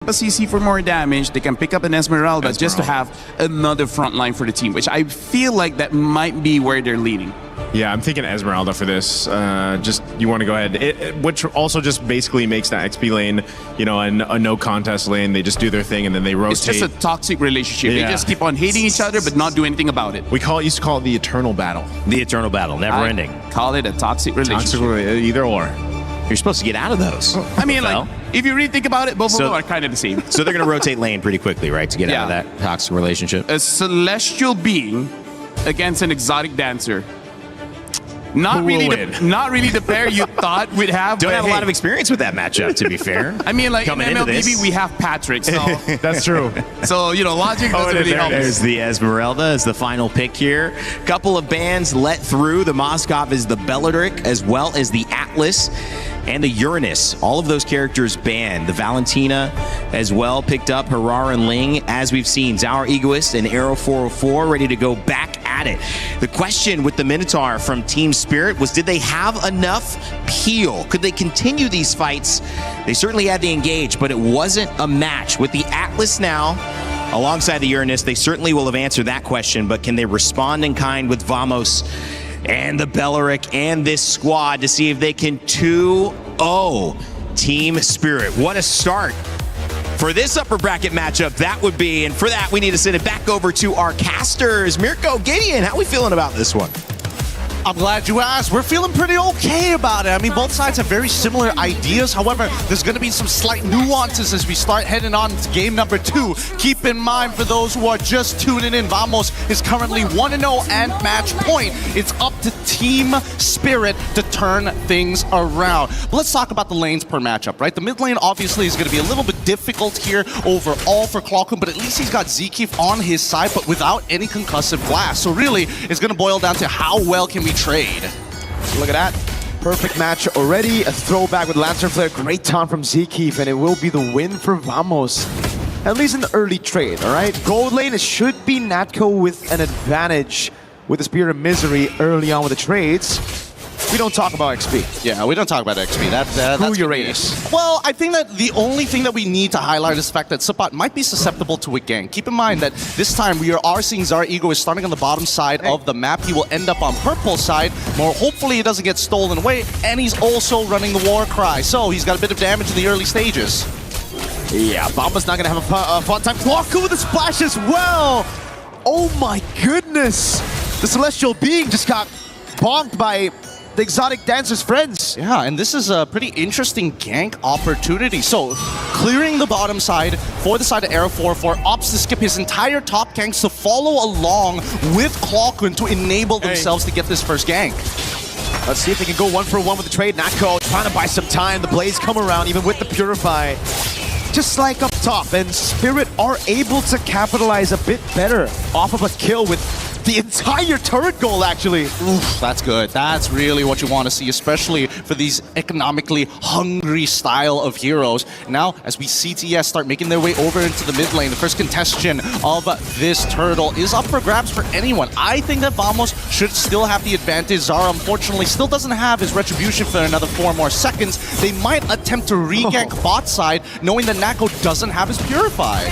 a CC for more damage. They can pick up an Esmeralda just to have another front line for the team, which I feel like that might be where they're leaning. Yeah, I'm thinking Esmeralda for this. Just you want to go ahead, which also just basically makes that XP lane, you know, a no contest lane. They just do their thing and then they rotate. It's just a toxic relationship. Yeah. They just keep on hating each other but not do anything about it. We used to call it the eternal battle. The eternal battle, never ending. Call it a toxic relationship. Either or. You're supposed to get out of those. I mean, like, if you really think about it, both of them are kind of the same. So they're going to rotate lane pretty quickly, right, to get out of that toxic relationship? A celestial being against an exotic dancer. Not really the pair you thought we'd have. Don't have a lot of experience with that matchup, to be fair. I mean, like, coming in into MLBB, this, we have Patrick, so... That's true. So, you know, logic doesn't really help. There's the Esmeralda as the final pick here. Couple of bans let through. The Moskov is the Bellatrix, as well as the Atlas and the Uranus. All of those characters banned. The Valentina as well picked up. Harar and Ling, as we've seen. Zauer Egoist and Arrow 404 ready to go back at it. The question with the Minotaur from Team Spirit was, did they have enough peel? Could they continue these fights? They certainly had the engage, but it wasn't a match. With the Atlas now alongside the Uranus, they certainly will have answered that question, but can they respond in kind with Vamos and the Bellaric and this squad to see if they can 2-0 Team Spirit? What a start for this upper bracket matchup that would be. And for that, we need to send it back over to our casters. Mirko, Gideon, how are we feeling about this one? I'm glad you asked. We're feeling pretty okay about it. I mean, both sides have very similar ideas. However, there's going to be some slight nuances as we start heading on to game number 2. Keep in mind, for those who are just tuning in, Vamos is currently 1-0 and match point. It's up to Team Spirit to turn things around. But let's talk about the lanes per matchup, right? The mid lane obviously is going to be a little bit difficult here overall for Clockun, but at least he's got Zkeef on his side, but without any concussive blast. So really, it's going to boil down to how well can we trade. Look at that. Perfect match already. A throwback with Lantern Flare. Great taunt from Zkeef, and it will be the win for Vamos. At least in the early trade, all right? Gold lane, it should be Natco with an advantage with the Spear of Misery early on with the trades. We don't talk about XP. Yeah, we don't talk about XP. That's Uranus. Well, I think that the only thing that we need to highlight is the fact that Sapat might be susceptible to a gank. Keep in mind that this time we are seeing Zauer Ego is starting on the bottom side of the map. He will end up on purple side. More hopefully he doesn't get stolen away. And he's also running the war cry. So he's got a bit of damage in the early stages. Yeah, Bomba's not going to have a fun time. Clockun with the splash as well. Oh my goodness. The Celestial Being just got bonked by the Exotic Dancer's friends. Yeah, and this is a pretty interesting gank opportunity. So, clearing the bottom side for the side of Arrow 404 opts to skip his entire top ganks to follow along with Clockun to enable themselves to get this first gank. Let's see if they can go 1-for-1 with the trade. Natco trying to buy some time. The Blaze come around, even with the Purify. Just like up top, and Spirit are able to capitalize a bit better off of a kill with the entire turret goal, actually. Oof, that's good. That's really what you want to see, especially for these economically hungry style of heroes. Now, as we see TS start making their way over into the mid lane, the first contestation of this turtle is up for grabs for anyone. I think that Vamos should still have the advantage. Zara, unfortunately, still doesn't have his retribution for another 4 more seconds. They might attempt to re-gank bot side, knowing that Nako doesn't have his Purify.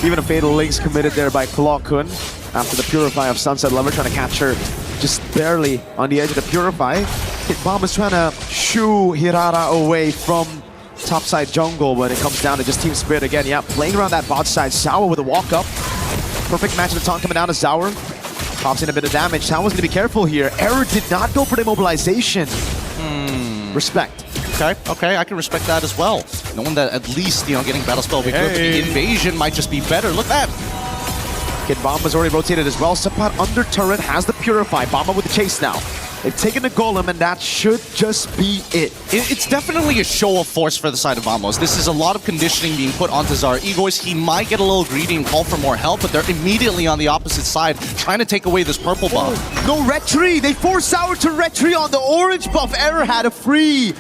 Even a Fatal Links committed there by Clockun. After the Purify of Sunset Lover, trying to catch her just barely on the edge of the Purify. Bomb is trying to shoo Hirara away from topside jungle, but it comes down to just Team Spirit again. Yeah, playing around that bot side. Zauer with a walk-up. Perfect match of the taunt coming down to Zauer. Pops in a bit of damage. Zauer's going to be careful here. Error did not go for the immobilization. Respect. Okay, I can respect that as well. Knowing that at least, you know, getting Battle Spell will be good, but the invasion might just be better. Look at that. Kid Bomba's already rotated as well. Sapat under turret has the Purify. Bomba with the chase now. They've taken the Golem, and that should just be it. It's definitely a show of force for the side of Vamos. This is a lot of conditioning being put onto Zauer Egoist. He might get a little greedy and call for more help, but they're immediately on the opposite side trying to take away this purple buff. No retry! They force Zauer to retry on the orange buff. Error had a free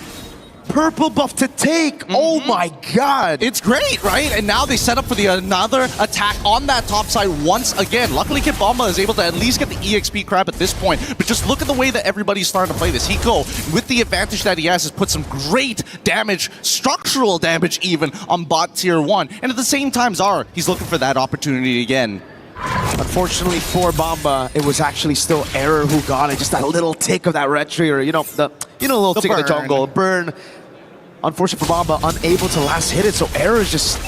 purple buff to take. Oh my god. It's great, right? And now they set up for the another attack on that top side once again. Luckily, Kid Bomba is able to at least get the EXP crab at this point. But just look at the way that everybody's starting to play this. Hiko, with the advantage that he has put some great damage, structural damage even, on bot tier 1. And at the same time, Zar, he's looking for that opportunity again. Unfortunately for Bomba, it was actually still Error who got it. Just that little tick of that red trigger, you know, the little tick of the jungle. Burn. Unfortunately for Bomba, unable to last hit it, so Error is just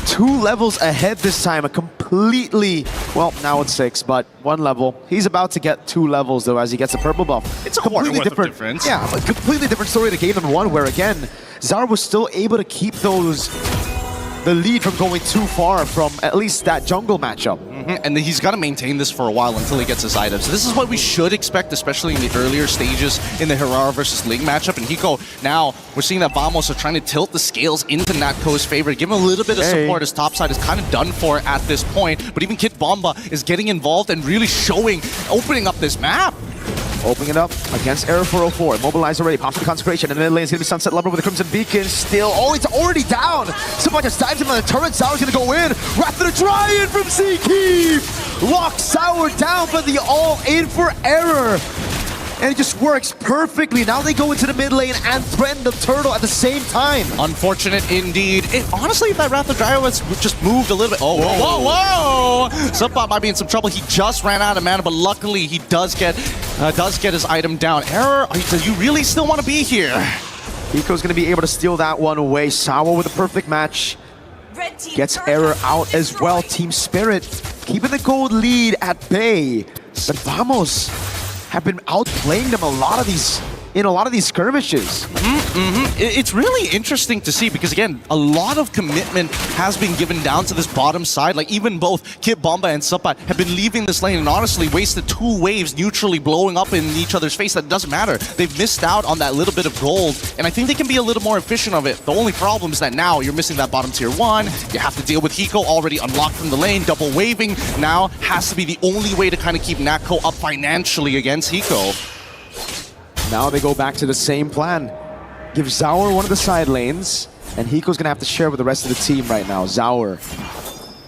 2 levels ahead this time. A completely, well, now it's 6, but 1 level. He's about to get 2 levels though as he gets a purple buff. It's a completely different difference. Yeah, a completely different story to game number 1, where again, Zara was still able to keep the lead from going too far from at least that jungle matchup. And he's got to maintain this for a while until he gets his items. So this is what we should expect, especially in the earlier stages in the Hirara versus Ling matchup. And Hiko, now we're seeing that Vamos are trying to tilt the scales into Natco's favor, give him a little bit of support. His top side is kind of done for at this point. But even Kid Bomba is getting involved and really opening up this map. Opening it up against Error 404. Immobilized already. Pops the Consecration. And the mid lane is going to be Sunset Lover with the Crimson Beacon. Still. Oh, it's already down. Someone just dives him on the turret. Sour's going to go in. Wrath of the Dryad from Seakeep. Locks Sour down, but the all-in for Error. And it just works perfectly. Now they go into the mid lane and threaten the turtle at the same time. Unfortunate indeed. Honestly, if that Wrath of Dryad was just moved a little bit. Oh, whoa. Subbot might be in some trouble. He just ran out of mana, but luckily he does get his item down. Error, do you really still want to be here? Hiko's going to be able to steal that one away. Sawa with a perfect match. Gets Error out as well. Team Spirit keeping the gold lead at bay. But Vamos have been outplaying them in a lot of these skirmishes. It's really interesting to see because, again, a lot of commitment has been given down to this bottom side. Like, even both Kid Bomba and Supat have been leaving this lane and honestly wasted 2 waves neutrally blowing up in each other's face. That doesn't matter. They've missed out on that little bit of gold, and I think they can be a little more efficient of it. The only problem is that now you're missing that bottom tier 1. You have to deal with Hiko already unlocked from the lane. Double waving now has to be the only way to kind of keep Natco up financially against Hiko. Now they go back to the same plan. Give Zaur one of the side lanes, and Hiko's gonna have to share with the rest of the team right now. Zaur.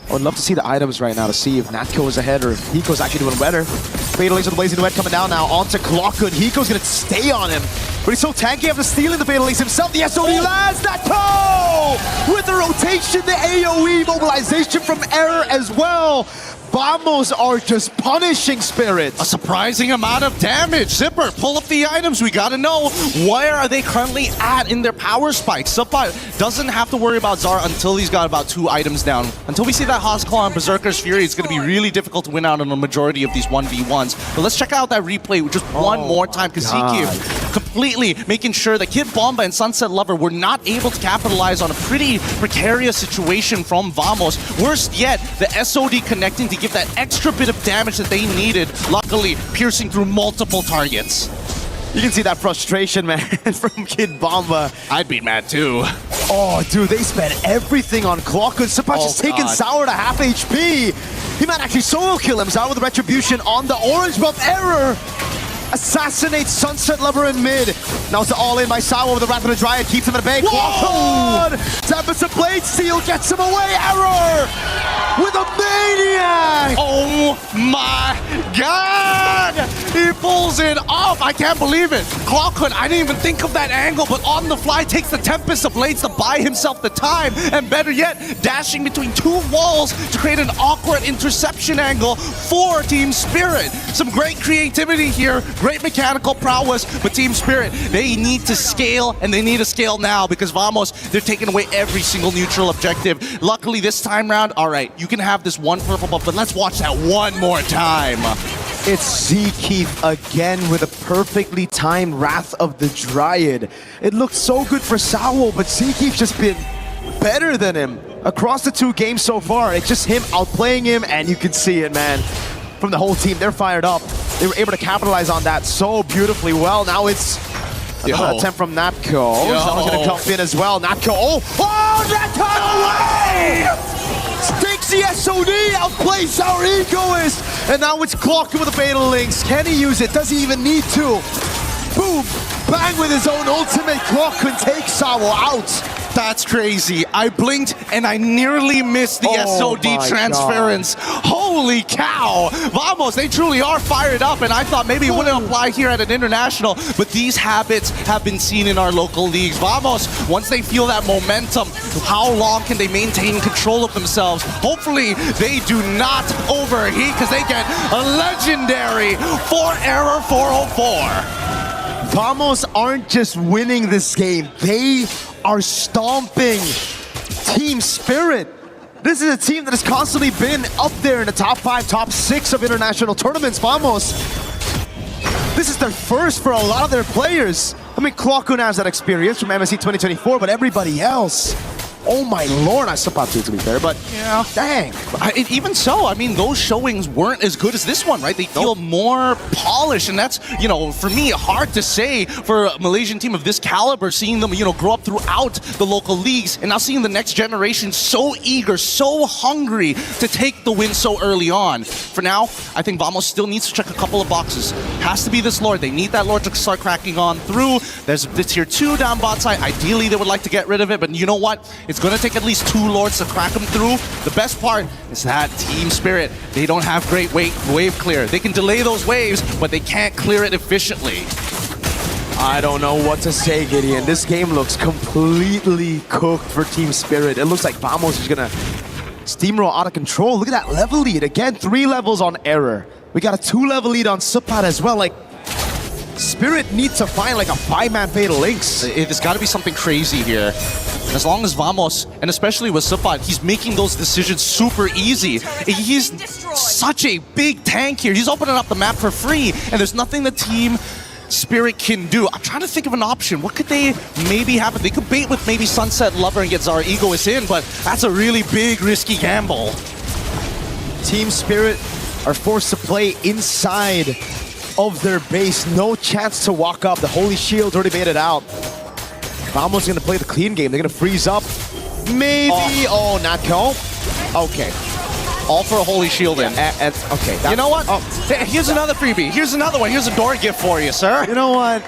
I would love to see the items right now to see if Natco is ahead or if Hiko's actually doing better. Fatal Links with the Blazing Duet coming down now onto Clockhood. Hiko's gonna stay on him, but he's so tanky after stealing the Fatal Links himself. The SOD lands Natco! With the rotation, the AoE mobilization from Error as well. Vamos are just punishing Spirits. A surprising amount of damage. Zipper, pull up the items. We gotta know, where are they currently at in their power spikes? Supai doesn't have to worry about Zara until he's got about 2 items down. Until we see that Hosclaw and Berserker's Fury, it's gonna be really difficult to win out on a majority of these 1v1s. But let's check out that replay just one more time, because Ziki completely making sure that Kid Bomba and Sunset Lover were not able to capitalize on a pretty precarious situation from Vamos. Worst yet, the SOD connecting to give that extra bit of damage that they needed, luckily piercing through multiple targets. You can see that frustration, man, from Kid Bomba. I'd be mad too. Oh, dude, they spent everything on Clockhood. Supa's just taking Sour to half HP. He might actually solo kill him. Sour with the Retribution on the orange buff. Error assassinates Sunset Lover in mid. Now it's the all-in by Sawa with the Wrath of the Dryad. Keeps him at bay. Clockhood! Tempest of Blade Steel gets him away. Error! With a Maniac! Oh my god! He pulls it off. I can't believe it. Clockhood, I didn't even think of that angle, but on the fly takes the Tempest of Blades to buy himself the time. And better yet, dashing between 2 walls to create an awkward interception angle for Team Spirit. Some great creativity here. Great mechanical prowess, but Team Spirit, they need to scale, and they need to scale now because Vamos, they're taking away every single neutral objective. Luckily, this time round, all right, you can have this 1 purple buff, but let's watch that one more time. It's Seakeep again with a perfectly timed Wrath of the Dryad. It looked so good for Sawo, but Seakeep's just been better than him across the 2 games so far. It's just him outplaying him, and you can see it, man. From the whole team, they're fired up. They were able to capitalize on that so beautifully well. Now it's another attempt from Natco. Someone's gonna jump in as well. Natco, Natco away! Takes the SOD, outplays our Egoist! And now it's Clockhood with the Fatal Links. Can he use it? Does he even need to? Boom! bang with his own ultimate. Clockun takes Sawo out. That's crazy. I blinked and I nearly missed the SOD my transference. Holy cow. Vamos, they truly are fired up, and I thought maybe it wouldn't apply here at an international, but these habits have been seen in our local leagues. Vamos, once they feel that momentum, how long can they maintain control of themselves? Hopefully they do not overheat because they get a legendary 4-error 404. Vamos aren't just winning this game, they are stomping Team Spirit. This is a team that has constantly been up there in the top 5, top 6 of international tournaments. Vamos, this is their first for a lot of their players. I mean, Clockun has that experience from MSC 2024, but everybody else, oh my lord, I support to be fair, but yeah, dang. Even so, I mean, those showings weren't as good as this one, right? They feel more polished, and that's, you know, for me, hard to say for a Malaysian team of this caliber, seeing them, you know, grow up throughout the local leagues, and now seeing the next generation so eager, so hungry to take the win so early on. For now, I think Vamos still needs to check a couple of boxes. Has to be this Lord. They need that Lord to start cracking on through. There's the tier 2 down bot side. Ideally, they would like to get rid of it, but you know what? It's going to take at least 2 Lords to crack them through. The best part is that Team Spirit, they don't have great wave clear. They can delay those waves, but they can't clear it efficiently. I don't know what to say, Gideon. This game looks completely cooked for Team Spirit. It looks like Vamos is gonna steamroll out of control. Look at that level lead. Again, 3 levels on Error. We got a 2-level lead on Supat as well. Like, Spirit needs to find like a 5-man Fatal Links. There's got to be something crazy here. And as long as Vamos, and especially with Supat, he's making those decisions super easy. He's such a big tank here. He's opening up the map for free, and there's nothing the Team Spirit can do. I'm trying to think of an option. What could they maybe happen? They could bait with maybe Sunset Lover and get Zara Egoist in, but that's a really big, risky gamble. Team Spirit are forced to play inside of their base. No chance to walk up. The Holy Shield's already made it out. Vamos gonna play the clean game. They're gonna freeze up. Maybe. Oh, Natco. Okay. All for a Holy Shield in. Okay. You know what? Here's another freebie. Here's another one. Here's a door gift for you, sir. You know what?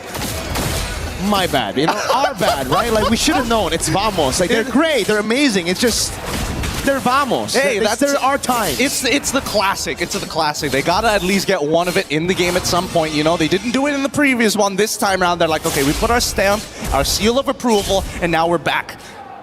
My bad. You know, our bad, right? Like, we should have known. It's Vamos. Like, they're great. They're amazing. It's just, they're Vamos. Hey, that's our time. It's the classic. It's the classic. They gotta at least get one of it in the game at some point. You know, they didn't do it in the previous one. This time around, they're like, okay, we put our stamp, our seal of approval, and now we're back.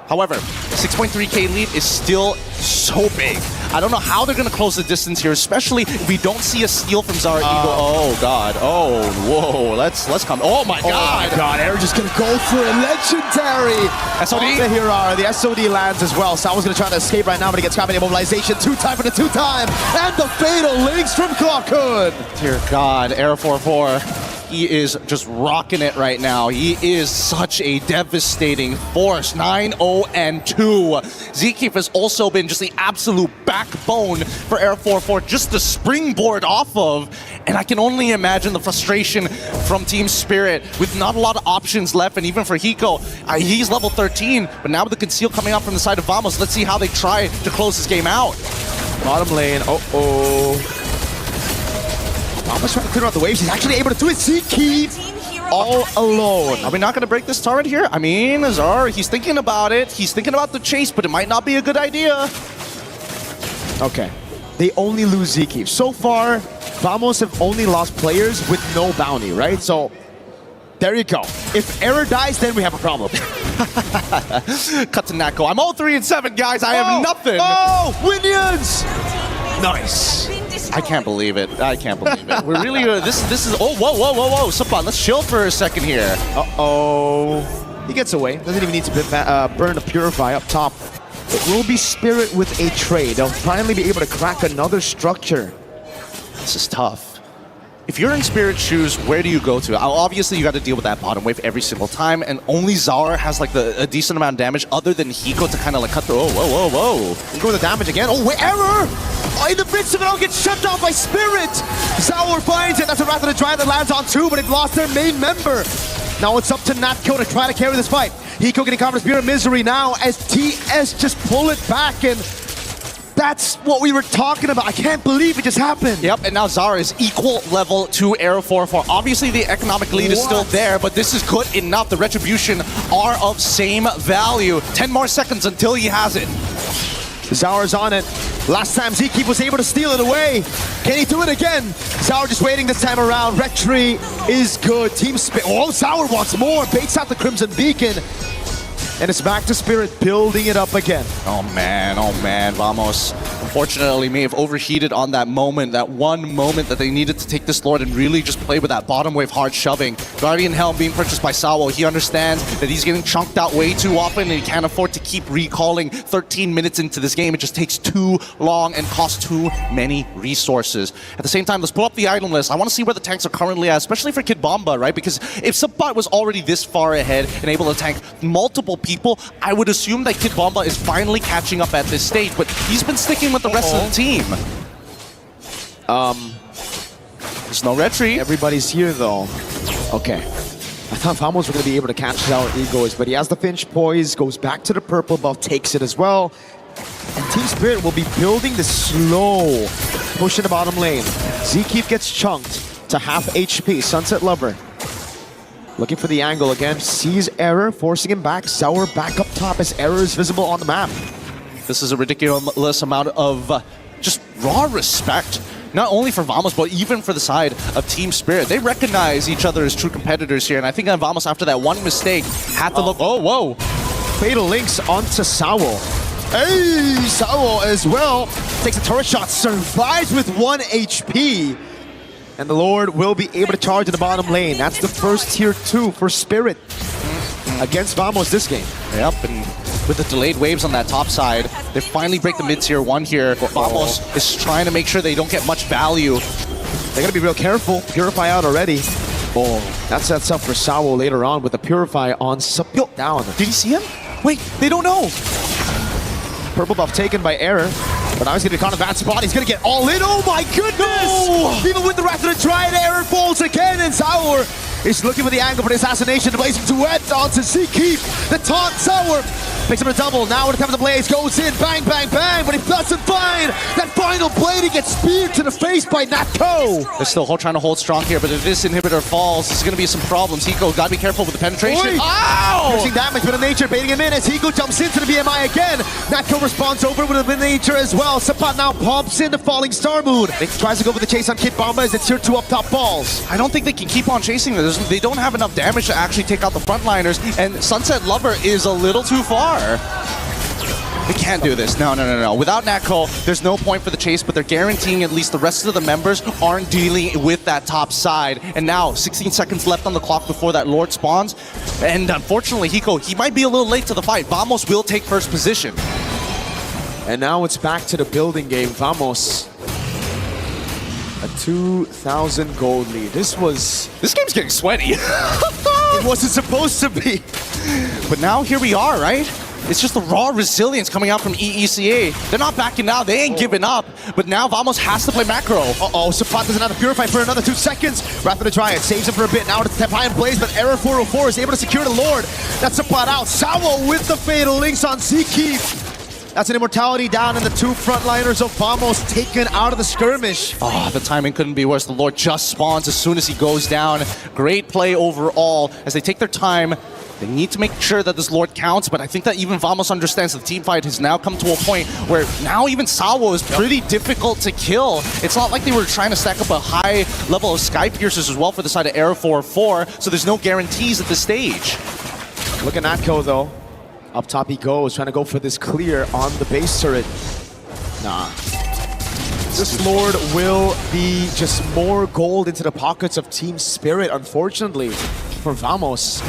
However, 6.3K lead is still so big. I don't know how they're gonna close the distance here, especially if we don't see a steal from Zara Eagle. Oh god. Oh, whoa. Let's come. Oh my god. Oh my god. They're just gonna go for a legendary. SOD. The Hirara. The SOD lands as well. Sao's gonna try to escape right now, but he gets grabbing immobilization. 2-time for the 2-time. And the Fatal Links from Clockun. Dear god, Air 4-4. He is just rocking it right now. He is such a devastating force. 9-0-2. Zkeef has also been just the absolute backbone for Air 4-4, just the springboard off of. And I can only imagine the frustration from Team Spirit with not a lot of options left. And even for Hiko, he's level 13, but now with the conceal coming out from the side of Vamos, let's see how they try to close this game out. Bottom lane. Vamos trying to clear out the waves. He's actually able to do it. Zkeef all alone. Are we not going to break this turret here? I mean, Zara, he's thinking about it. He's thinking about the chase, but it might not be a good idea. Okay. They only lose Zkeef. So far, Vamos have only lost players with no bounty, right? So, there you go. If Error dies, then we have a problem. Cut to Natco. I'm 0-3-7, guys. I have nothing. Oh, Winions! Nice. I can't believe it. I can't believe it. We're really, this is, oh, whoa. Supat, let's chill for a second here. Uh-oh. He gets away. Doesn't even need to burn the Purify up top. It will be Spirit with a trade. They'll finally be able to crack another structure. This is tough. If you're in Spirit's shoes, where do you go to? Obviously, you got to deal with that bottom wave every single time, and only Zara has like a decent amount of damage other than Hiko to kind of like cut through. Oh, whoa. Go with the damage again. Oh, wait, Error! Oh, in the midst of it all gets shut down by Spirit! Zara finds it. That's a Wrath of the Dry that lands on 2, but they've lost their main member. Now it's up to Natco to try to carry this fight. Hiko getting caught in Spirit of Misery now as TS just pull it back, and That's what we were talking about. I can't believe it just happened. Yep, and now Zara is equal level to Aero 4-4. Obviously, the economic lead is still there, but this is good enough. The Retribution are of same value. 10 more seconds until he has it. Zauer's on it. Last time Zeke was able to steal it away. Can he do it again? Zauer just waiting this time around. Retri is good. Team Spirit. Oh, Zauer wants more. Baits out the Crimson Beacon. And it's back to Spirit, building it up again. Oh man, Vamos. Unfortunately, may have overheated on that moment, that one moment that they needed to take this Lord and really just play with that bottom wave hard shoving. Guardian Helm being purchased by Sawo. He understands that he's getting chunked out way too often and he can't afford to keep recalling 13 minutes into this game. It just takes too long and costs too many resources. At the same time, let's pull up the item list. I want to see where the tanks are currently at, especially for Kid Bomba, right? Because if Subbot was already this far ahead and able to tank multiple people, I would assume that Kid Bomba is finally catching up at this stage, but he's been sticking with the rest of the team. There's no retreat. Everybody's here though. Okay. I thought Vamos were going to be able to catch our egos, but he has the Finch poise, goes back to the purple buff, takes it as well. And Team Spirit will be building the slow push in the bottom lane. Zeke gets chunked to half HP. Sunset Lover looking for the angle again, sees Error, forcing him back. Sauer back up top as Error is visible on the map. This is a ridiculous amount of just raw respect, not only for Vamos, but even for the side of Team Spirit. They recognize each other as true competitors here, and I think that Vamos, after that one mistake, had to look... Oh, whoa! Fatal links onto Sawo. Hey, Sawo as well. Takes a turret shot, survives with 1 HP. And the Lord will be able to charge in the bottom lane. That's the first tier 2 for Spirit against Vamos this game. Yep, and with the delayed waves on that top side, they finally break the mid-tier 1 here. Vamos is trying to make sure they don't get much value. They're gonna be real careful. Purify out already. Oh, that sets up for Sawo later on with the Purify on Sapyo down. Did he see him? Wait, they don't know. Purple buff taken by Error. But now he's going to be caught in a bad spot. He's going to get all in. Oh my goodness! No! Even with the Wrath of the Triad, Error falls again, and Sauer is looking for the angle for the assassination. Blazing duet onto Seakeep. The taunt, Sauer picks up a double. Now when it comes to Blaze, goes in, bang, bang, bang, but he doesn't find that final blade. He gets speared to the face by Natko. They're still trying to hold strong here, but if this inhibitor falls, there's going to be some problems. Hiko, got to be careful with the penetration. Oy. Ow! Piercing damage with a nature, baiting him in as Hiko jumps into the BMI again. Natko responds over with a nature as well. Sapat now pops in the falling Star Moon. He tries to go for the chase on Kid Bomba as it's tier 2 up top falls. I don't think they can keep on chasing this. They don't have enough damage to actually take out the frontliners, and Sunset Lover is a little too far. They can't do this. No. Without Natko, there's no point for the chase, but they're guaranteeing at least the rest of the members aren't dealing with that top side. And now, 16 seconds left on the clock before that Lord spawns. And unfortunately, Hiko, he might be a little late to the fight. Vamos will take first position. And now it's back to the building game. Vamos. A 2,000 gold lead. This game's getting sweaty. It wasn't supposed to be. But now here we are, right? It's just the raw resilience coming out from EECA. They're not backing down. They ain't giving up. But now Vamos has to play macro. Uh-oh, Sapat doesn't have to purify for another 2 seconds. Wrath of the Triad saves him for a bit. Now it's Tep High in Blaze, but Error 404 is able to secure the Lord. That's Sapat out. Sawo with the fatal links on Seakeep. That's an immortality down, and the 2 frontliners of Vamos taken out of the skirmish. Oh, the timing couldn't be worse. The Lord just spawns as soon as he goes down. Great play overall as they take their time. They need to make sure that this Lord counts, but I think that even Vamos understands the team fight has now come to a point where now even Sawo is pretty difficult to kill. It's not like they were trying to stack up a high level of Sky Piercers as well for the side of Aero 4-4, so there's no guarantees at this stage. Look at Natko though. Up top he goes, trying to go for this clear on the base turret. Nah. This Lord will be just more gold into the pockets of Team Spirit, unfortunately, for Vamos.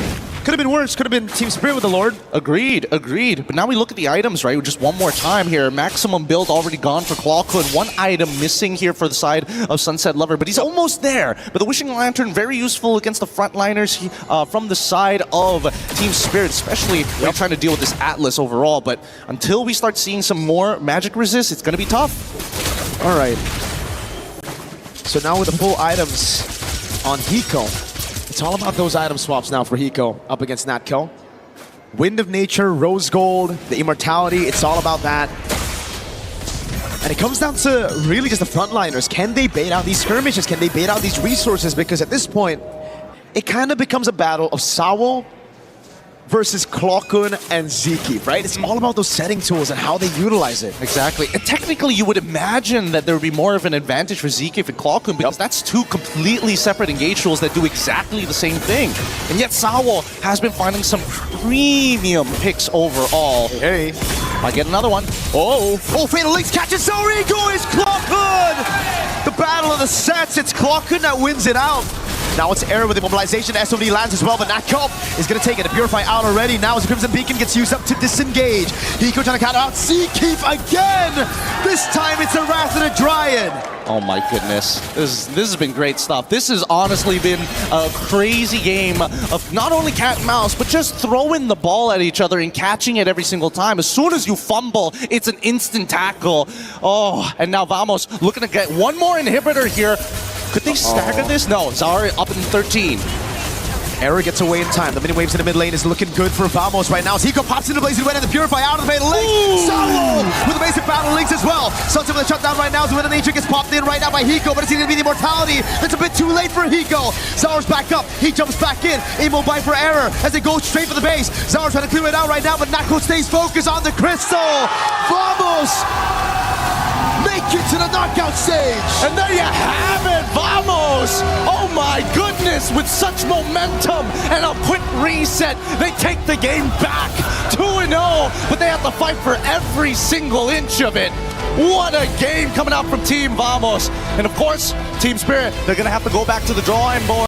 Could have been worse. Could have been Team Spirit with the Lord. Agreed. But now we look at the items, right? Just one more time here. Maximum build already gone for Clawcun. 1 item missing here for the side of Sunset Lover, but he's almost there. But the Wishing Lantern, very useful against the frontliners from the side of Team Spirit, especially when you're trying to deal with this Atlas overall. But until we start seeing some more magic resist, it's going to be tough. All right. So now with the full items on Hiko, it's all about those item swaps now for Hiko up against Natko. Wind of Nature, Rose Gold, the Immortality, it's all about that. And it comes down to really just the frontliners. Can they bait out these skirmishes? Can they bait out these resources? Because at this point, it kind of becomes a battle of Sawo versus Clockun and Ziki, right? It's all about those setting tools and how they utilize it. Exactly. And technically, you would imagine that there would be more of an advantage for Zeke and Clockun because that's two completely separate engage tools that do exactly the same thing. And yet, Sawo has been finding some premium picks overall. Hey. I get another one. Oh, Fatal Links catches Zorigo is Clockun! The battle of the sets, it's Clockun that wins it out. Now it's Error with immobilization. SOD lands as well, but Nakop is going to take it. A Purify out already. Now as the Crimson Beacon gets used up to disengage. Hiko trying to counter out. Seakeep again! This time it's a Wrath and a Dryad. Oh my goodness. This has been great stuff. This has honestly been a crazy game of not only cat and mouse, but just throwing the ball at each other and catching it every single time. As soon as you fumble, it's an instant tackle. Oh, and now Vamos looking to get one more inhibitor here. Could they stagger this? No, Zara up in 13. Error gets away in time. The mini waves in the mid lane is looking good for Vamos right now. As Hiko pops into Blazing Wind and the Purify out of the Fatal Link. Sawo with the basic Battle Links as well. Sunset with a shutdown right now. When the nature gets popped in right now by Hiko, but it's going to be the immortality. That's a bit too late for Hiko. Zara's back up. He jumps back in. Amo buy for Error as they go straight for the base. Zara trying to clear it out right now, but Nako stays focused on the crystal. Vamos make it to the knockout stage. And there you have it, Vamos! Oh my goodness, with such momentum and a quick reset, they take the game back 2-0, but they have to fight for every single inch of it. What a game coming out from Team Vamos. And of course, Team Spirit, they're gonna have to go back to the drawing board.